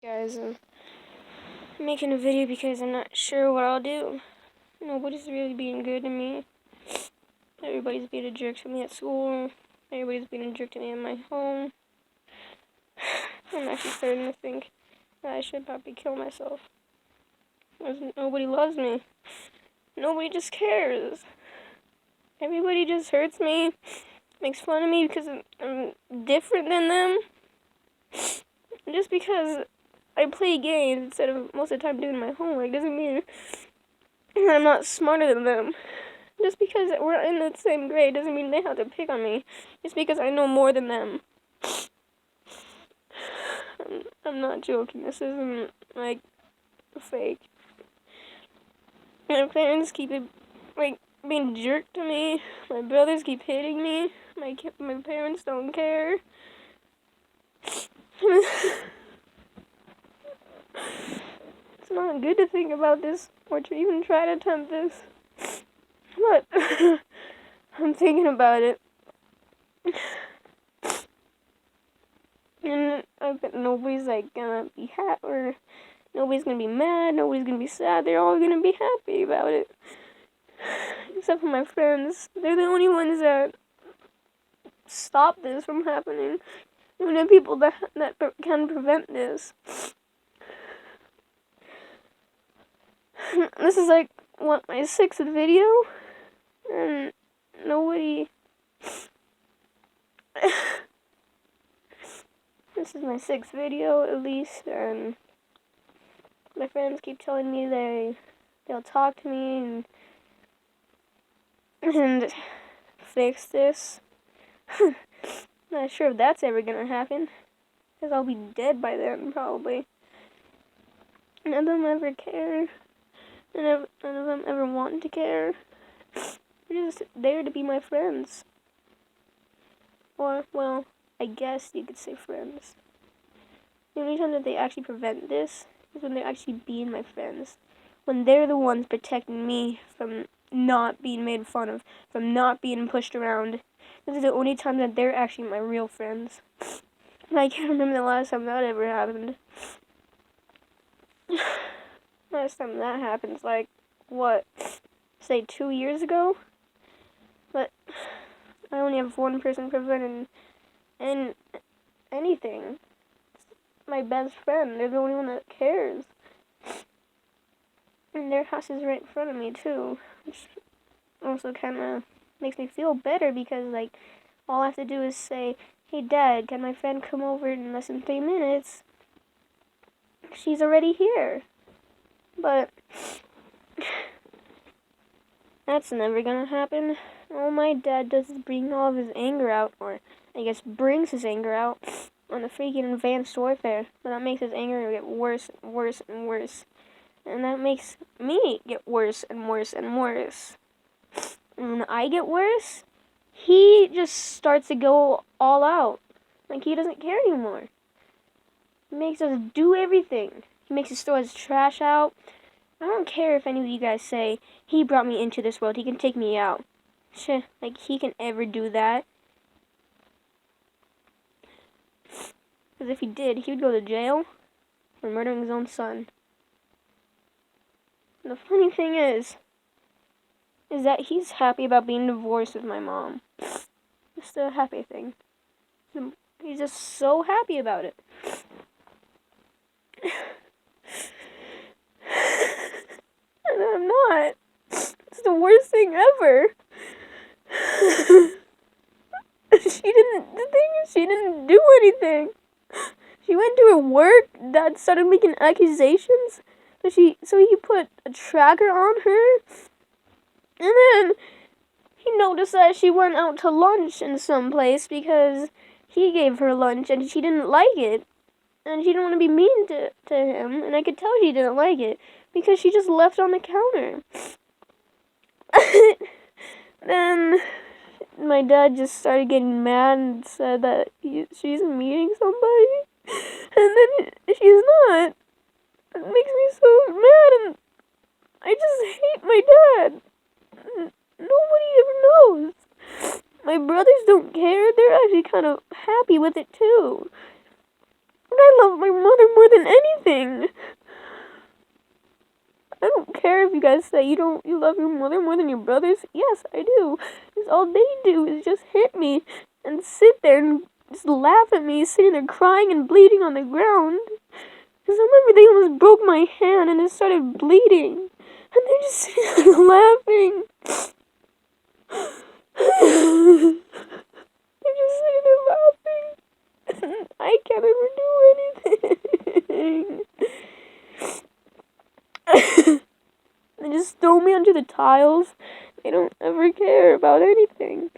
Guys, I'm making a video because I'm not sure what I'll do. Nobody's really being good to me. Everybody's being a jerk to me at school. Everybody's being a jerk to me in my home. I'm actually starting to think that I should probably kill myself. Because nobody loves me. Nobody just cares. Everybody just hurts me, makes fun of me because I'm different than them. Just because I play games instead of most of the time doing my homework doesn't mean that I'm not smarter than them. Just because we're in the same grade doesn't mean they have to pick on me. Just because I know more than them. I'm not joking. This isn't, like, fake. My parents keep, being jerk to me. My brothers keep hitting me. My parents don't care. It's not good to think about this or to even try to attempt this. But I'm thinking about it. And I bet nobody's gonna be happy, or nobody's gonna be mad, nobody's gonna be sad. They're all gonna be happy about it. Except for my friends. They're the only ones that stop this from happening. Even the people that can prevent this. This is my 6th video, and nobody. This is my 6th video at least, and my friends keep telling me they'll talk to me and fix this. Not sure if that's ever gonna happen, because I'll be dead by then probably. None of them ever care. None of them ever want to care. They're just there to be my friends. Or, well, I guess you could say friends. The only time that they actually prevent this is when they're actually being my friends. When they're the ones protecting me from not being made fun of, from not being pushed around. This is the only time that they're actually my real friends. And I can't remember the last time that ever happened. Last time that happened, say 2 years ago? But I only have one person preventing anything. It's my best friend. They're the only one that cares. And their house is right in front of me too, which also kind of makes me feel better because all I have to do is say, "Hey Dad, can my friend come over in less than 3 minutes?" She's already here. But that's never gonna happen. All my dad does is bring all of his anger out, or I guess brings his anger out on the freaking advanced warfare. But that makes his anger get worse and worse and worse. And that makes me get worse and worse and worse. And when I get worse, he just starts to go all out. He doesn't care anymore. He makes us do everything. He makes us throw his trash out. I don't care if any of you guys say, he brought me into this world, he can take me out. Shit, he can ever do that. Because if he did, he would go to jail for murdering his own son. And the funny thing is that he's happy about being divorced with my mom. It's a happy thing. He's just so happy about it. And I'm not. It's the worst thing ever. She didn't do anything. She went to her work. Dad started making accusations. So he put a tracker on her. And then he noticed that she went out to lunch in some place because he gave her lunch and she didn't like it. And she didn't want to be mean to him. And I could tell she didn't like it because she just left on the counter. Then my dad just started getting mad and said that she's meeting somebody. And then she's not. It makes me so mad, and I just hate my dad. Nobody ever knows. My brothers don't care. They're actually kind of happy with it too. And I love my mother more than anything. guys say you love your mother more than your brothers. Yes, I do. Because all they do is just hit me and sit there and just laugh at me, sitting there crying and bleeding on the ground. Because I remember they almost broke my hand and it started bleeding. And they're just sitting there laughing. They're just sitting there laughing. I can't ever do anything. They just throw me under the tiles. They don't ever care about anything.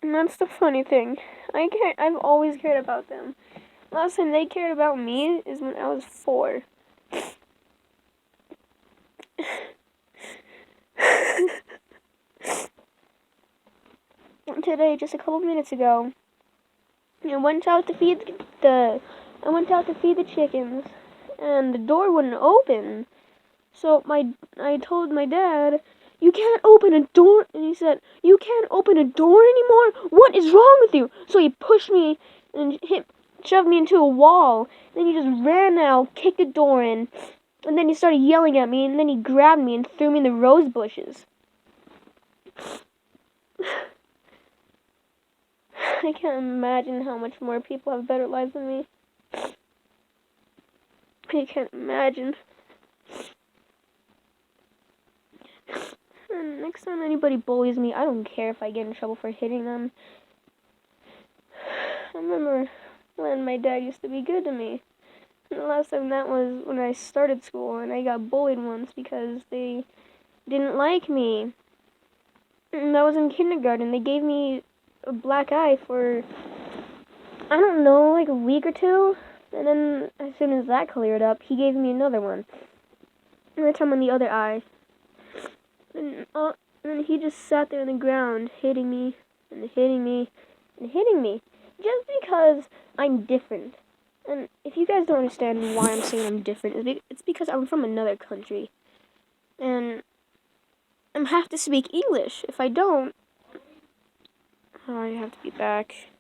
And that's the funny thing. I've always cared about them. Last time they cared about me is when I was 4. Today, just a couple minutes ago, I went out to feed the chickens, and the door wouldn't open. So I told my dad, "You can't open a door," and he said, "You can't open a door anymore? What is wrong with you?" So he pushed me and shoved me into a wall. Then he just ran out, kicked the door in, and then he started yelling at me, and then he grabbed me and threw me in the rose bushes. I can't imagine how much more people have better lives than me. I can't imagine. And next time anybody bullies me, I don't care if I get in trouble for hitting them. I remember when my dad used to be good to me. And the last time that was when I started school, and I got bullied once because they didn't like me. And that was in kindergarten. They gave me a black eye for, I don't know, like a week or 2. And then as soon as that cleared up, he gave me another one. And that time on the other eye. And then he just sat there on the ground, hitting me, and hitting me, and hitting me. Just because I'm different. And if you guys don't understand why I'm saying I'm different, it's because I'm from another country. And I have to speak English. If I don't, I have to be back.